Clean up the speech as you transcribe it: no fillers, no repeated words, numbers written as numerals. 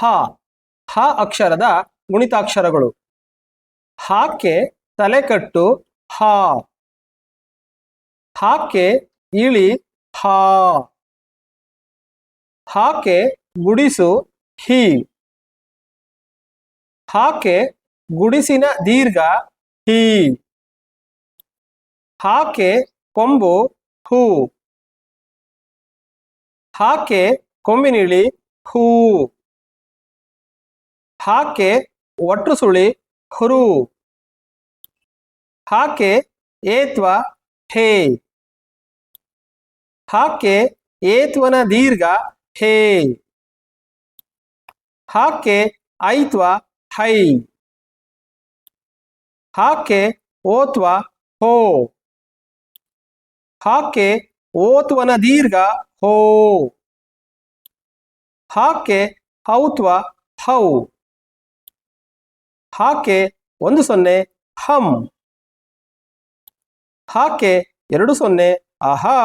ಹ ಹ ಅಕ್ಷರದ ಗುಣಿತಾಕ್ಷರಗಳು. ಹಾಕ್ಕೆ ತಲೆಕಟ್ಟು ಹಾ, ಹಾಕ್ಕೆ ಇಳಿ ಹಾ, ಹಾಕೆ ಗುಡಿಸು ಹಿ, ಹಾಕೆ ಗುಡಿಸಿನ ದೀರ್ಘ ಹಿ, ಹಾಕೆ ಕೊಂಬು ಹೂ, ಹಾಕೆ ಕೊಂಬಿನಿಳಿ ಹೂ, ಹಾಕೆ ಒಟ್ಟು ಸುಳಿ ಹುರು, ಹಾಕೆ ಏತ್ವ ಹೇ, ಹಾಕೆ ಏತ್ವನ ದೀರ್ಘ ಹೇ, ಹಾಕೆ ಐತ್ವ ಹೈ, ಹಾಕೆ ಓತ್ವ ಹೋ, ಹಾಕೆ ಓತ್ವನ ದೀರ್ಘ ಹೋ, ಹಾಕೆ ಹೌತ್ವ ಹೌ, ಹಾಕೆ 10 ಹಂ, ಹಾಕೆ 20 ಆಹಾ.